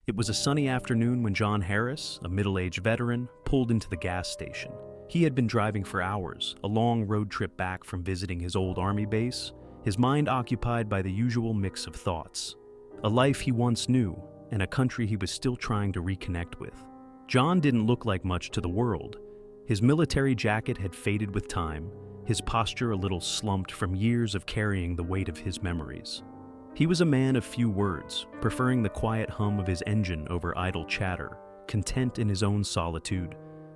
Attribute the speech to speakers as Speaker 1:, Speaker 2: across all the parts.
Speaker 1: It was a sunny afternoon when John Harris, a middle-aged veteran, pulled into the gas station. He had been driving for hours, a long road trip back from visiting his old army base, his mind occupied by the usual mix of thoughts. A life he once knew, and a country he was still trying to reconnect with. John didn't look like much to the world. His military jacket had faded with time, his posture a little slumped from years of carrying the weight of his memories. He was a man of few words, preferring the quiet hum of his engine over idle chatter, content in his own solitude.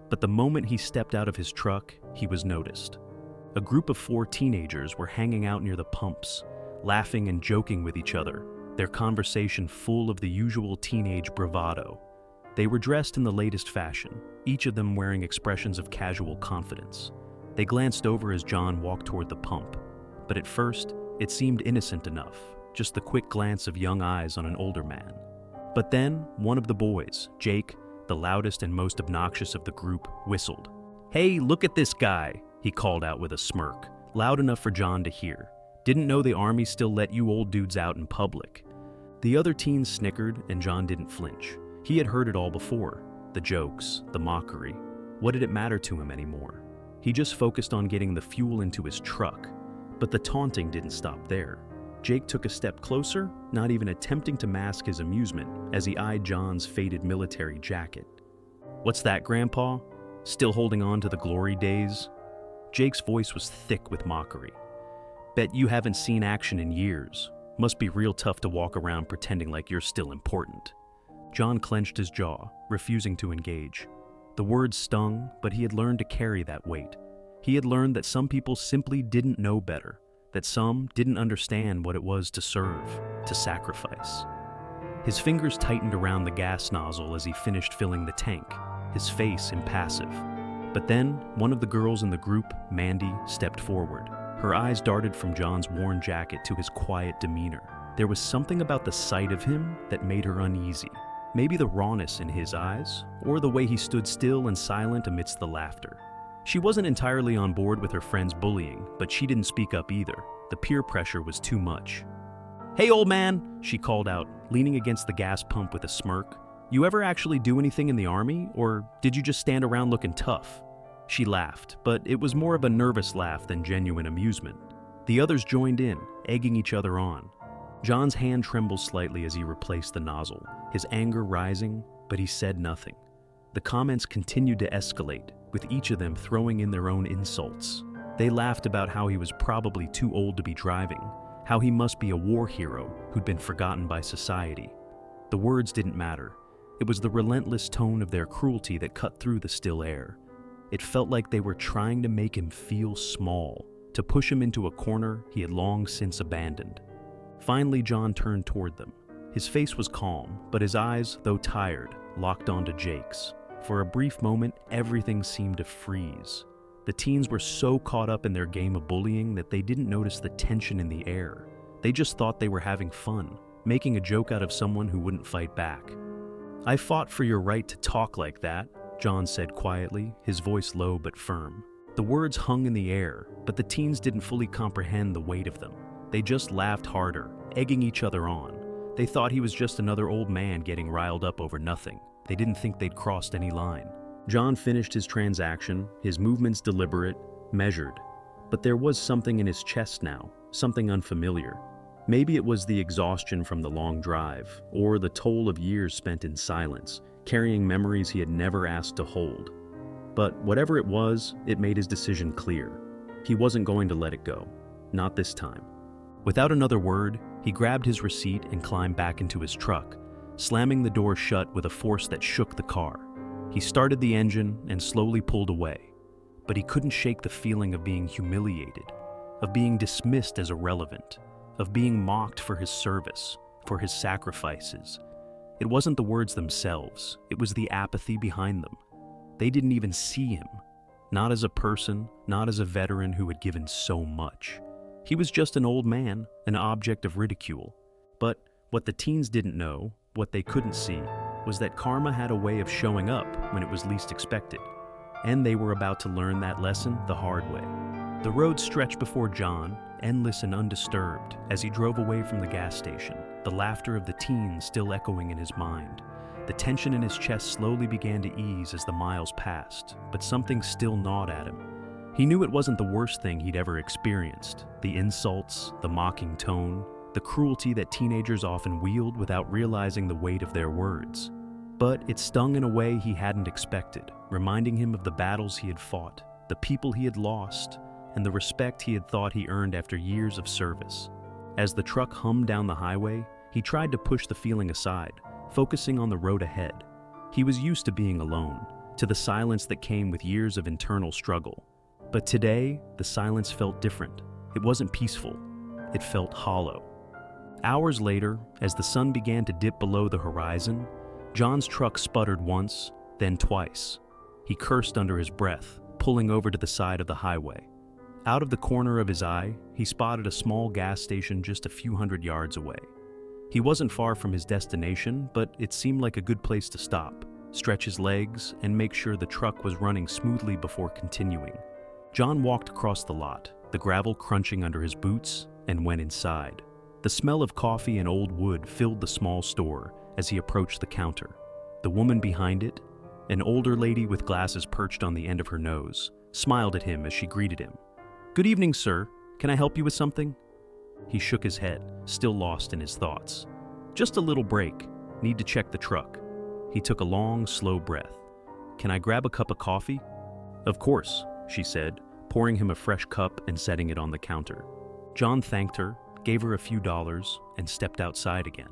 Speaker 1: But the moment he stepped out of his truck, he was noticed. A group of 4 teenagers were hanging out near the pumps, laughing and joking with each other, their conversation full of the usual teenage bravado. They were dressed in the latest fashion, each of them wearing expressions of casual confidence. They glanced over as John walked toward the pump, but at first, it seemed innocent enough, just the quick glance of young eyes on an older man. But then, one of the boys, Jake, the loudest and most obnoxious of the group, whistled. "Hey, look at this guy," he called out with a smirk, loud enough for John to hear. "Didn't know the army still let you old dudes out in public." The other teens snickered, and John didn't flinch. He had heard it all before. The jokes, the mockery. What did it matter to him anymore? He just focused on getting the fuel into his truck. But the taunting didn't stop there. Jake took a step closer, not even attempting to mask his amusement as he eyed John's faded military jacket. "What's that, Grandpa? Still holding on to the glory days?" Jake's voice was thick with mockery. "Bet you haven't seen action in years. Must be real tough to walk around pretending like you're still important." John clenched his jaw, refusing to engage. The words stung, but he had learned to carry that weight. He had learned that some people simply didn't know better, that some didn't understand what it was to serve, to sacrifice. His fingers tightened around the gas nozzle as he finished filling the tank, his face impassive. But then, one of the girls in the group, Mandy, stepped forward. Her eyes darted from John's worn jacket to his quiet demeanor. There was something about the sight of him that made her uneasy. Maybe the rawness in his eyes, or the way he stood still and silent amidst the laughter. She wasn't entirely on board with her friend's bullying, but she didn't speak up either. The peer pressure was too much. "Hey, old man," she called out, leaning against the gas pump with a smirk. "You ever actually do anything in the army, or did you just stand around looking tough?" She laughed, but it was more of a nervous laugh than genuine amusement. The others joined in, egging each other on. John's hand trembled slightly as he replaced the nozzle, his anger rising, but he said nothing. The comments continued to escalate, with each of them throwing in their own insults. They laughed about how he was probably too old to be driving, how he must be a war hero who'd been forgotten by society. The words didn't matter. It was the relentless tone of their cruelty that cut through the still air. It felt like they were trying to make him feel small, to push him into a corner he had long since abandoned. Finally, John turned toward them. His face was calm, but his eyes, though tired, locked onto Jake's. For a brief moment, everything seemed to freeze. The teens were so caught up in their game of bullying that they didn't notice the tension in the air. They just thought they were having fun, making a joke out of someone who wouldn't fight back. "I fought for your right to talk like that," John said quietly, his voice low but firm. The words hung in the air, but the teens didn't fully comprehend the weight of them. They just laughed harder, egging each other on. They thought he was just another old man getting riled up over nothing. They didn't think they'd crossed any line. John finished his transaction, his movements deliberate, measured. But there was something in his chest now, something unfamiliar. Maybe it was the exhaustion from the long drive, or the toll of years spent in silence, carrying memories he had never asked to hold. But whatever it was, it made his decision clear. He wasn't going to let it go. Not this time. Without another word, he grabbed his receipt and climbed back into his truck, slamming the door shut with a force that shook the car. He started the engine and slowly pulled away. But he couldn't shake the feeling of being humiliated, of being dismissed as irrelevant, of being mocked for his service, for his sacrifices. It wasn't the words themselves, it was the apathy behind them. They didn't even see him. Not as a person, not as a veteran who had given so much. He was just an old man, an object of ridicule. But what the teens didn't know, what they couldn't see, was that karma had a way of showing up when it was least expected. And they were about to learn that lesson the hard way. The road stretched before John, endless and undisturbed, as he drove away from the gas station, the laughter of the teens still echoing in his mind. The tension in his chest slowly began to ease as the miles passed, but something still gnawed at him. He knew it wasn't the worst thing he'd ever experienced. The insults, the mocking tone, the cruelty that teenagers often wield without realizing the weight of their words. But it stung in a way he hadn't expected, reminding him of the battles he had fought, the people he had lost, and the respect he had thought he earned after years of service. As the truck hummed down the highway, he tried to push the feeling aside, focusing on the road ahead. He was used to being alone, to the silence that came with years of internal struggle. But today, the silence felt different. It wasn't peaceful. It felt hollow. Hours later, as the sun began to dip below the horizon, John's truck sputtered once, then twice. He cursed under his breath, pulling over to the side of the highway. Out of the corner of his eye, he spotted a small gas station just a few hundred yards away. He wasn't far from his destination, but it seemed like a good place to stop, stretch his legs, and make sure the truck was running smoothly before continuing. John walked across the lot, the gravel crunching under his boots, and went inside. The smell of coffee and old wood filled the small store as he approached the counter. The woman behind it, an older lady with glasses perched on the end of her nose, smiled at him as she greeted him. "Good evening, sir. Can I help you with something?" He shook his head, still lost in his thoughts. "Just a little break. Need to check the truck." He took a long, slow breath. "Can I grab a cup of coffee?" "Of course," she said, pouring him a fresh cup and setting it on the counter. John thanked her, gave her a few dollars, and stepped outside again.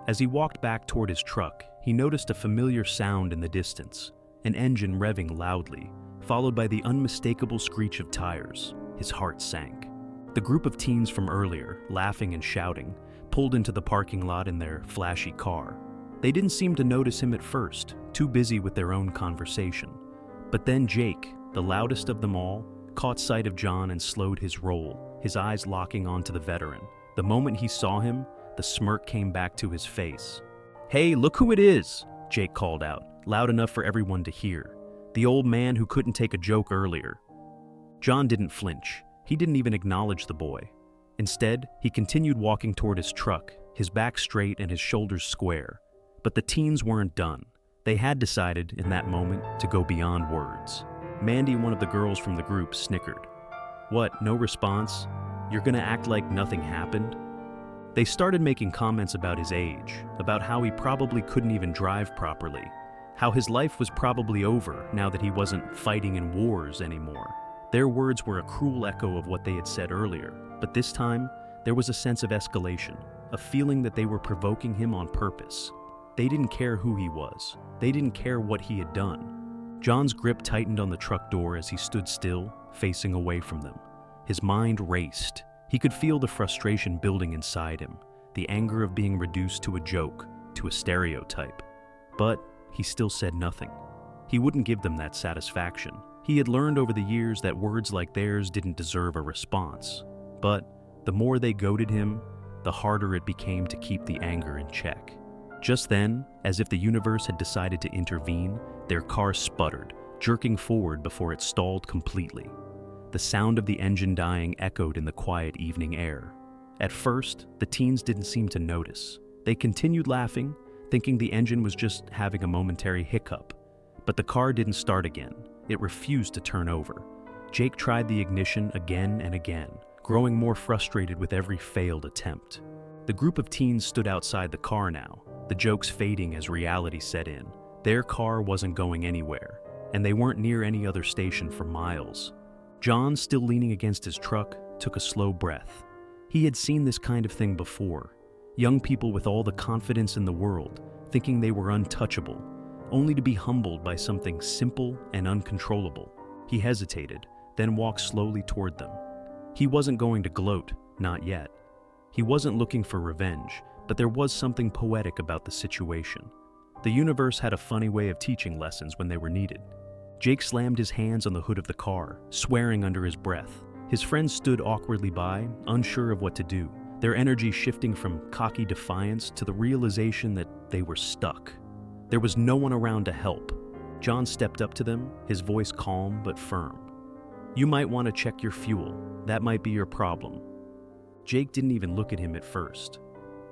Speaker 1: As he walked back toward his truck, he noticed a familiar sound in the distance, an engine revving loudly, followed by the unmistakable screech of tires. His heart sank. The group of teens from earlier, laughing and shouting, pulled into the parking lot in their flashy car. They didn't seem to notice him at first, too busy with their own conversation. But then Jake, the loudest of them all, caught sight of John and slowed his roll, his eyes locking onto the veteran. The moment he saw him, the smirk came back to his face. "Hey, look who it is!" Jake called out, loud enough for everyone to hear. The old man who couldn't take a joke earlier. John didn't flinch. He didn't even acknowledge the boy. Instead, he continued walking toward his truck, his back straight and his shoulders square. But the teens weren't done. They had decided, in that moment, to go beyond words. Mandy, one of the girls from the group, snickered. "What, no response? You're gonna act like nothing happened?" They started making comments about his age, about how he probably couldn't even drive properly, how his life was probably over now that he wasn't fighting in wars anymore. Their words were a cruel echo of what they had said earlier, but this time, there was a sense of escalation, a feeling that they were provoking him on purpose. They didn't care who he was. They didn't care what he had done. John's grip tightened on the truck door as he stood still, facing away from them. His mind raced. He could feel the frustration building inside him, the anger of being reduced to a joke, to a stereotype. But he still said nothing. He wouldn't give them that satisfaction. He had learned over the years that words like theirs didn't deserve a response. But the more they goaded him, the harder it became to keep the anger in check. Just then, as if the universe had decided to intervene, their car sputtered, jerking forward before it stalled completely. The sound of the engine dying echoed in the quiet evening air. At first, the teens didn't seem to notice. They continued laughing, thinking the engine was just having a momentary hiccup. But the car didn't start again. It refused to turn over. Jake tried the ignition again and again, growing more frustrated with every failed attempt. The group of teens stood outside the car now, the jokes fading as reality set in. Their car wasn't going anywhere, and they weren't near any other station for miles. John, still leaning against his truck, took a slow breath. He had seen this kind of thing before. Young people with all the confidence in the world, thinking they were untouchable, only to be humbled by something simple and uncontrollable. He hesitated, then walked slowly toward them. He wasn't going to gloat, not yet. He wasn't looking for revenge, but there was something poetic about the situation. The universe had a funny way of teaching lessons when they were needed. Jake slammed his hands on the hood of the car, swearing under his breath. His friends stood awkwardly by, unsure of what to do, their energy shifting from cocky defiance to the realization that they were stuck. There was no one around to help. John stepped up to them, his voice calm but firm. "You might want to check your fuel. That might be your problem." Jake didn't even look at him at first.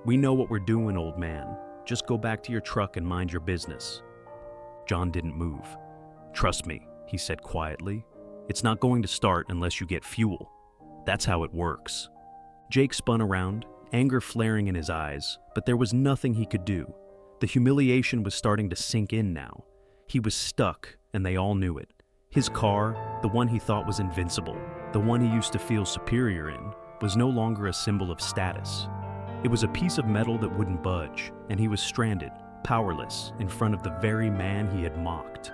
Speaker 1: "We know what we're doing, old man. Just go back to your truck and mind your business." John didn't move. "Trust me," he said quietly. "It's not going to start unless you get fuel. That's how it works." Jake spun around, anger flaring in his eyes, but there was nothing he could do. The humiliation was starting to sink in now. He was stuck, and they all knew it. His car, the one he thought was invincible, the one he used to feel superior in, was no longer a symbol of status. It was a piece of metal that wouldn't budge, and he was stranded, powerless, in front of the very man he had mocked.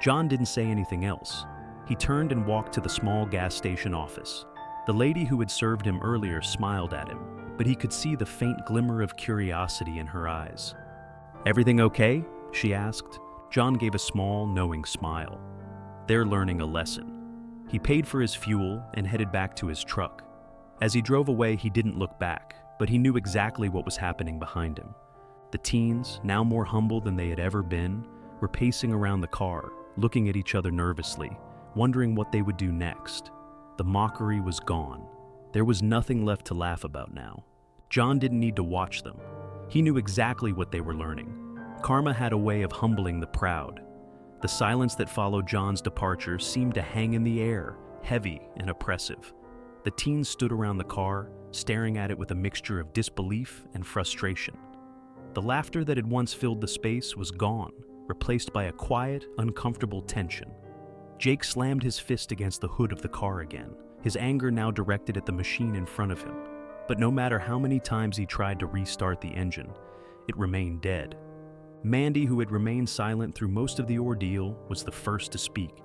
Speaker 1: John didn't say anything else. He turned and walked to the small gas station office. The lady who had served him earlier smiled at him, but he could see the faint glimmer of curiosity in her eyes. "Everything okay?" she asked. John gave a small, knowing smile. They're learning a lesson. He paid for his fuel and headed back to his truck. As he drove away, he didn't look back, but he knew exactly what was happening behind him. The teens, now more humble than they had ever been, were pacing around the car, looking at each other nervously, wondering what they would do next. The mockery was gone. There was nothing left to laugh about now. John didn't need to watch them. He knew exactly what they were learning. Karma had a way of humbling the proud. The silence that followed John's departure seemed to hang in the air, heavy and oppressive. The teens stood around the car, staring at it with a mixture of disbelief and frustration. The laughter that had once filled the space was gone, replaced by a quiet, uncomfortable tension. Jake slammed his fist against the hood of the car again, his anger now directed at the machine in front of him. But no matter how many times he tried to restart the engine, it remained dead. Mandy, who had remained silent through most of the ordeal, was the first to speak.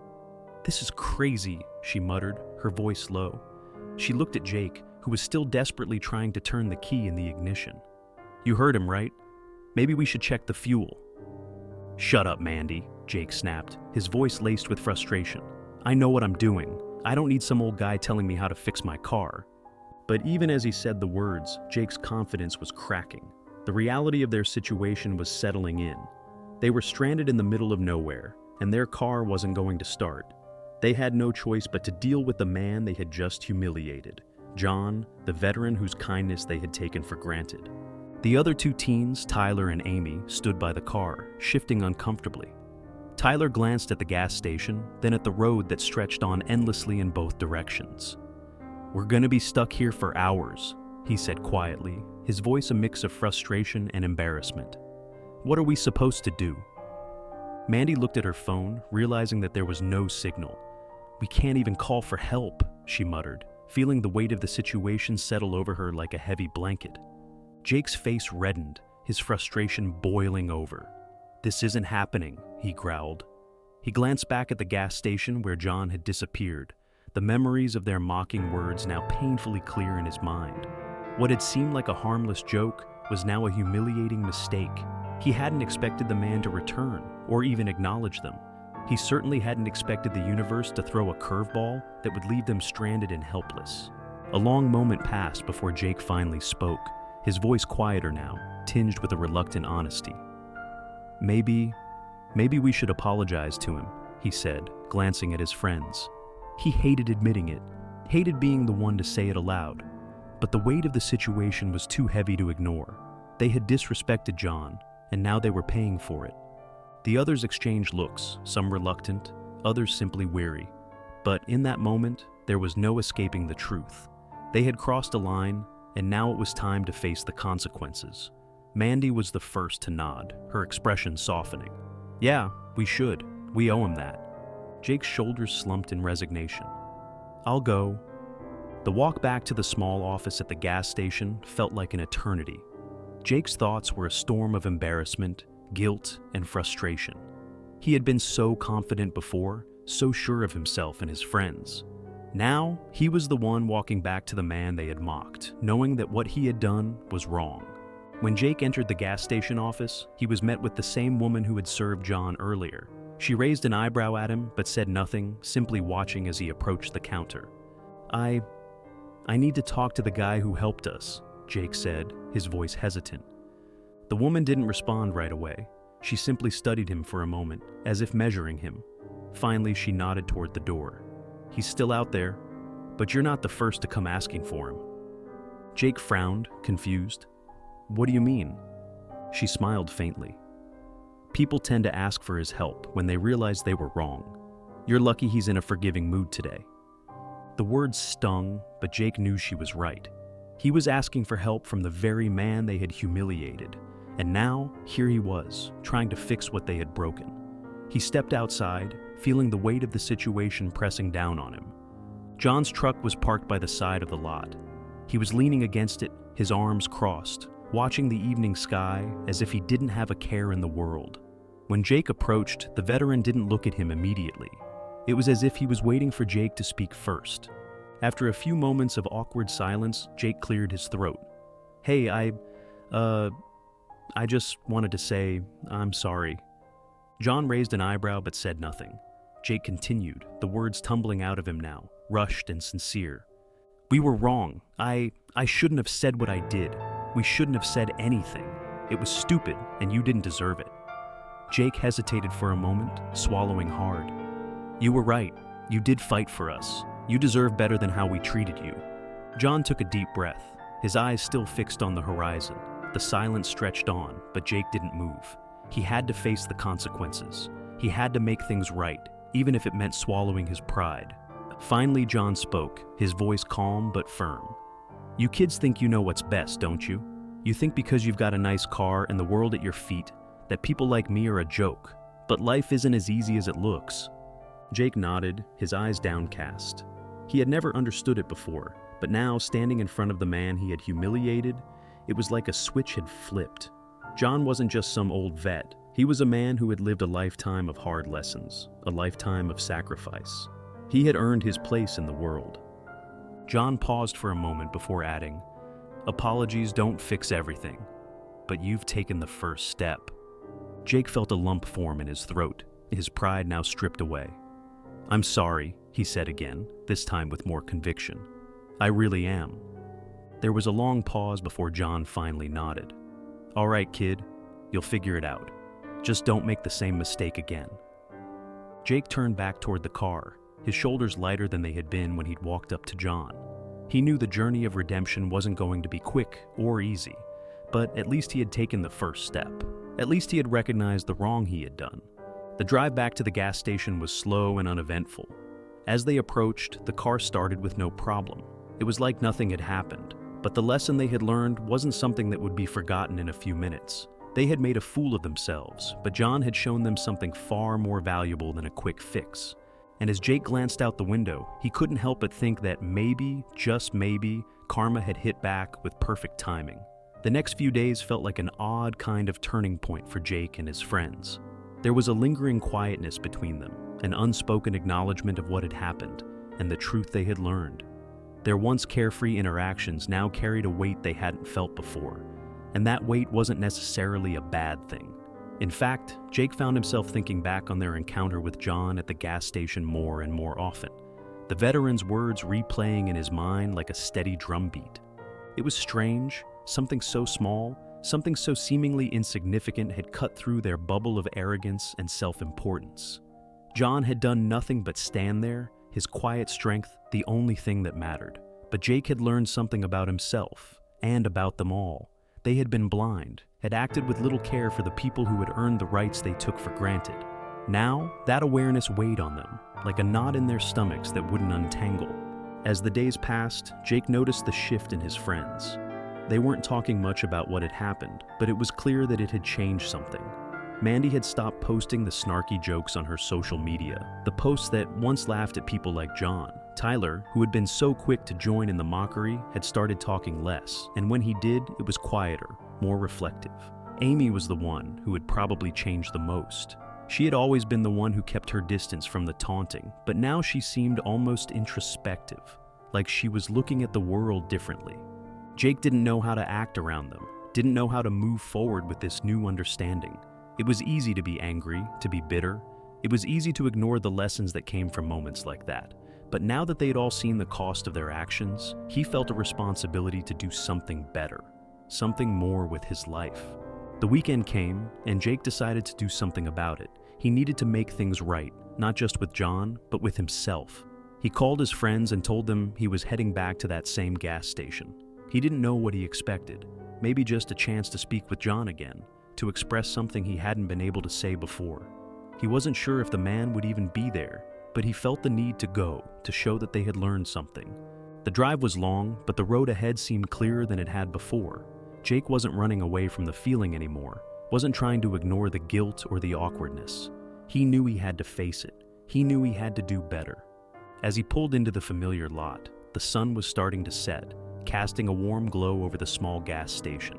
Speaker 1: "This is crazy," she muttered, her voice low. She looked at Jake, who was still desperately trying to turn the key in the ignition. "You heard him, right? Maybe we should check the fuel." "Shut up, Mandy," Jake snapped, his voice laced with frustration. "I know what I'm doing. I don't need some old guy telling me how to fix my car." But even as he said the words, Jake's confidence was cracking. The reality of their situation was settling in. They were stranded in the middle of nowhere, and their car wasn't going to start. They had no choice but to deal with the man they had just humiliated, John, the veteran whose kindness they had taken for granted. The other two teens, Tyler and Amy, stood by the car, shifting uncomfortably. Tyler glanced at the gas station, then at the road that stretched on endlessly in both directions. "We're gonna be stuck here for hours," he said quietly, his voice a mix of frustration and embarrassment. "What are we supposed to do?" Mandy looked at her phone, realizing that there was no signal. "We can't even call for help," she muttered, feeling the weight of the situation settle over her like a heavy blanket. Jake's face reddened, his frustration boiling over. "This isn't happening," he growled. He glanced back at the gas station where John had disappeared, the memories of their mocking words now painfully clear in his mind. What had seemed like a harmless joke was now a humiliating mistake. He hadn't expected the man to return, or even acknowledge them. He certainly hadn't expected the universe to throw a curveball that would leave them stranded and helpless. A long moment passed before Jake finally spoke, his voice quieter now, tinged with a reluctant honesty. Maybe we should apologize to him," he said, glancing at his friends. He hated admitting it, hated being the one to say it aloud. But the weight of the situation was too heavy to ignore. They had disrespected John, and now they were paying for it. The others exchanged looks, some reluctant, others simply weary. But in that moment, there was no escaping the truth. They had crossed a line, and now it was time to face the consequences. Mandy was the first to nod, her expression softening. "Yeah, we should. We owe him that." Jake's shoulders slumped in resignation. "I'll go." The walk back to the small office at the gas station felt like an eternity. Jake's thoughts were a storm of embarrassment, guilt, and frustration. He had been so confident before, so sure of himself and his friends. Now, he was the one walking back to the man they had mocked, knowing that what he had done was wrong. When Jake entered the gas station office, he was met with the same woman who had served John earlier. She raised an eyebrow at him, but said nothing, simply watching as he approached the counter. I need to talk to the guy who helped us," Jake said, his voice hesitant. The woman didn't respond right away. She simply studied him for a moment, as if measuring him. Finally, she nodded toward the door. "He's still out there, but you're not the first to come asking for him." Jake frowned, confused. "What do you mean?" She smiled faintly. People tend to ask for his help when they realize they were wrong. You're lucky he's in a forgiving mood today. The words stung, but Jake knew she was right. He was asking for help from the very man they had humiliated, and now here he was, trying to fix what they had broken. He stepped outside, feeling the weight of the situation pressing down on him. John's truck was parked by the side of the lot. He was leaning against it, his arms crossed, watching the evening sky as if he didn't have a care in the world. When Jake approached, the veteran didn't look at him immediately. It was as if he was waiting for Jake to speak first. After a few moments of awkward silence, Jake cleared his throat. "Hey, I just wanted to say, I'm sorry." John raised an eyebrow but said nothing. Jake continued, the words tumbling out of him now, rushed and sincere. "We were wrong. I shouldn't have said what I did. We shouldn't have said anything. It was stupid, and you didn't deserve it." Jake hesitated for a moment, swallowing hard. "You were right. You did fight for us. You deserve better than how we treated you." John took a deep breath, his eyes still fixed on the horizon. The silence stretched on, but Jake didn't move. He had to face the consequences. He had to make things right, even if it meant swallowing his pride. Finally, John spoke, his voice calm but firm. "You kids think you know what's best, don't you? You think because you've got a nice car and the world at your feet, that people like me are a joke. But life isn't as easy as it looks." Jake nodded, his eyes downcast. He had never understood it before, but now, standing in front of the man he had humiliated, it was like a switch had flipped. John wasn't just some old vet. He was a man who had lived a lifetime of hard lessons, a lifetime of sacrifice. He had earned his place in the world. John paused for a moment before adding, "Apologies don't fix everything, but you've taken the first step." Jake felt a lump form in his throat, his pride now stripped away. "I'm sorry," he said again, this time with more conviction. "I really am." There was a long pause before John finally nodded. "All right, kid, you'll figure it out. Just don't make the same mistake again." Jake turned back toward the car, his shoulders lighter than they had been when he'd walked up to John. He knew the journey of redemption wasn't going to be quick or easy, but at least he had taken the first step. At least he had recognized the wrong he had done. The drive back to the gas station was slow and uneventful. As they approached, the car started with no problem. It was like nothing had happened, but the lesson they had learned wasn't something that would be forgotten in a few minutes. They had made a fool of themselves, but John had shown them something far more valuable than a quick fix. And as Jake glanced out the window, he couldn't help but think that maybe, just maybe, karma had hit back with perfect timing. The next few days felt like an odd kind of turning point for Jake and his friends. There was a lingering quietness between them, an unspoken acknowledgement of what had happened, and the truth they had learned. Their once carefree interactions now carried a weight they hadn't felt before, and that weight wasn't necessarily a bad thing. In fact, Jake found himself thinking back on their encounter with John at the gas station more and more often, the veteran's words replaying in his mind like a steady drumbeat. It was strange, something so small, something so seemingly insignificant had cut through their bubble of arrogance and self-importance. John had done nothing but stand there, his quiet strength the only thing that mattered. But Jake had learned something about himself, and about them all. They had been blind, had acted with little care for the people who had earned the rights they took for granted. Now, that awareness weighed on them, like a knot in their stomachs that wouldn't untangle. As the days passed, Jake noticed the shift in his friends. They weren't talking much about what had happened, but it was clear that it had changed something. Mandy had stopped posting the snarky jokes on her social media, the posts that once laughed at people like John. Tyler, who had been so quick to join in the mockery, had started talking less, and when he did, it was quieter, more reflective. Amy was the one who had probably changed the most. She had always been the one who kept her distance from the taunting, but now she seemed almost introspective, like she was looking at the world differently. Jake didn't know how to act around them, didn't know how to move forward with this new understanding. It was easy to be angry, to be bitter. It was easy to ignore the lessons that came from moments like that. But now that they had all seen the cost of their actions, he felt a responsibility to do something better, something more with his life. The weekend came, and Jake decided to do something about it. He needed to make things right, not just with John, but with himself. He called his friends and told them he was heading back to that same gas station. He didn't know what he expected, maybe just a chance to speak with John again, to express something he hadn't been able to say before. He wasn't sure if the man would even be there, but he felt the need to go to show that they had learned something. The drive was long, but the road ahead seemed clearer than it had before. Jake wasn't running away from the feeling anymore, wasn't trying to ignore the guilt or the awkwardness. He knew he had to face it. He knew he had to do better. As he pulled into the familiar lot, the sun was starting to set, casting a warm glow over the small gas station.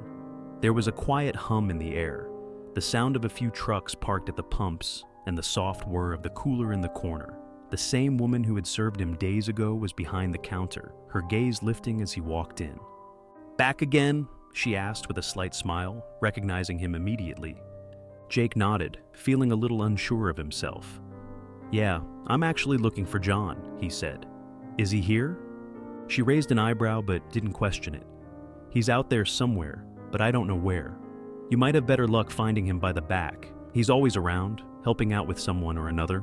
Speaker 1: There was a quiet hum in the air, the sound of a few trucks parked at the pumps, and the soft whir of the cooler in the corner. The same woman who had served him days ago was behind the counter, her gaze lifting as he walked in. "Back again?" she asked with a slight smile, recognizing him immediately. Jake nodded, feeling a little unsure of himself. "Yeah, I'm actually looking for John," he said. "Is he here?" She raised an eyebrow but didn't question it. "He's out there somewhere, but I don't know where. You might have better luck finding him by the back. He's always around, helping out with someone or another."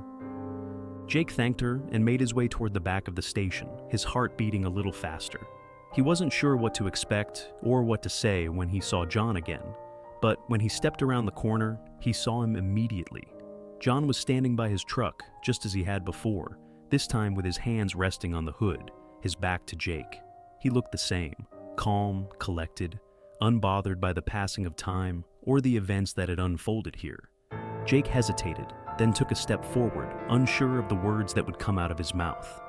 Speaker 1: Jake thanked her and made his way toward the back of the station, his heart beating a little faster. He wasn't sure what to expect or what to say when he saw John again, but when he stepped around the corner, he saw him immediately. John was standing by his truck, just as he had before, this time with his hands resting on the hood, his back to Jake. He looked the same, calm, collected, unbothered by the passing of time or the events that had unfolded here. Jake hesitated, then took a step forward, unsure of the words that would come out of his mouth.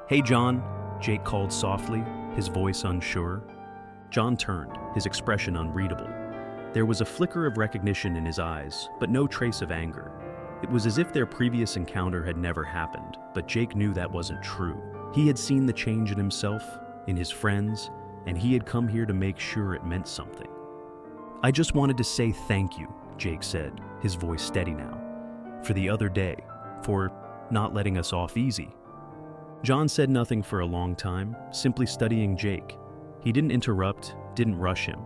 Speaker 1: "Hey, John," Jake called softly, his voice unsure. John turned, his expression unreadable. There was a flicker of recognition in his eyes, but no trace of anger. It was as if their previous encounter had never happened, but Jake knew that wasn't true. He had seen the change in himself, in his friends, and he had come here to make sure it meant something. "I just wanted to say thank you," Jake said, his voice steady now, "for the other day, for not letting us off easy." John said nothing for a long time, simply studying Jake. He didn't interrupt, didn't rush him.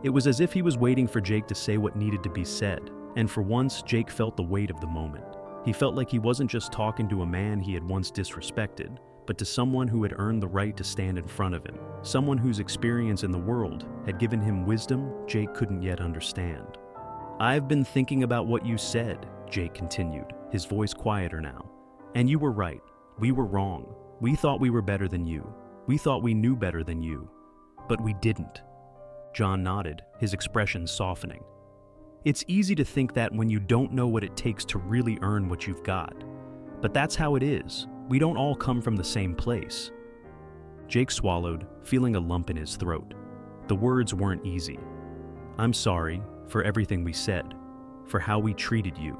Speaker 1: It was as if he was waiting for Jake to say what needed to be said, and for once Jake felt the weight of the moment. He felt like he wasn't just talking to a man he had once disrespected, but to someone who had earned the right to stand in front of him, someone whose experience in the world had given him wisdom Jake couldn't yet understand. "I've been thinking about what you said," Jake continued, his voice quieter now. "And you were right. We were wrong. We thought we were better than you. We thought we knew better than you. But we didn't." John nodded, his expression softening. "It's easy to think that when you don't know what it takes to really earn what you've got. But that's how it is. We don't all come from the same place." Jake swallowed, feeling a lump in his throat. The words weren't easy. "I'm sorry for everything we said, for how we treated you."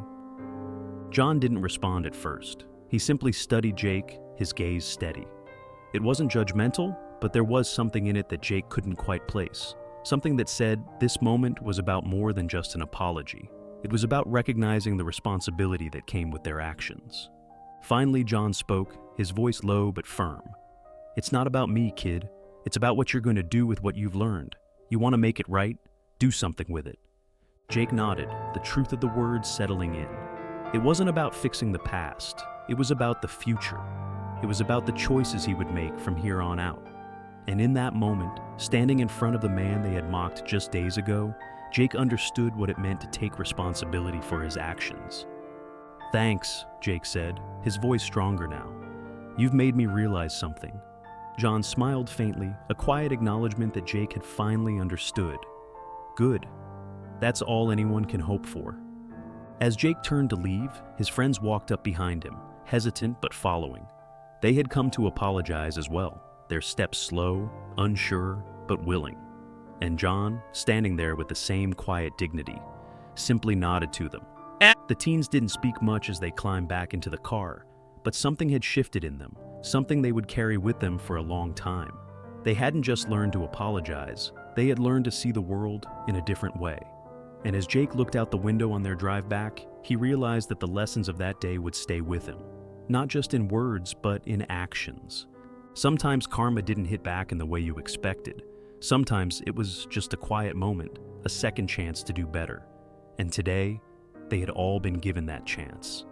Speaker 1: John didn't respond at first. He simply studied Jake, his gaze steady. It wasn't judgmental, but there was something in it that Jake couldn't quite place. Something that said this moment was about more than just an apology. It was about recognizing the responsibility that came with their actions. Finally, John spoke, his voice low but firm. "It's not about me, kid. It's about what you're going to do with what you've learned. You want to make it right? Do something with it." Jake nodded, the truth of the words settling in. It wasn't about fixing the past. It was about the future. It was about the choices he would make from here on out. And in that moment, standing in front of the man they had mocked just days ago, Jake understood what it meant to take responsibility for his actions. "Thanks," Jake said, his voice stronger now. "You've made me realize something." John smiled faintly, a quiet acknowledgement that Jake had finally understood. "Good. That's all anyone can hope for." As Jake turned to leave, his friends walked up behind him, hesitant but following. They had come to apologize as well, their steps slow, unsure, but willing. And John, standing there with the same quiet dignity, simply nodded to them. The teens didn't speak much as they climbed back into the car, but something had shifted in them, something they would carry with them for a long time. They hadn't just learned to apologize, they had learned to see the world in a different way. And as Jake looked out the window on their drive back, he realized that the lessons of that day would stay with him, not just in words, but in actions. Sometimes karma didn't hit back in the way you expected. Sometimes it was just a quiet moment, a second chance to do better. And today, they had all been given that chance.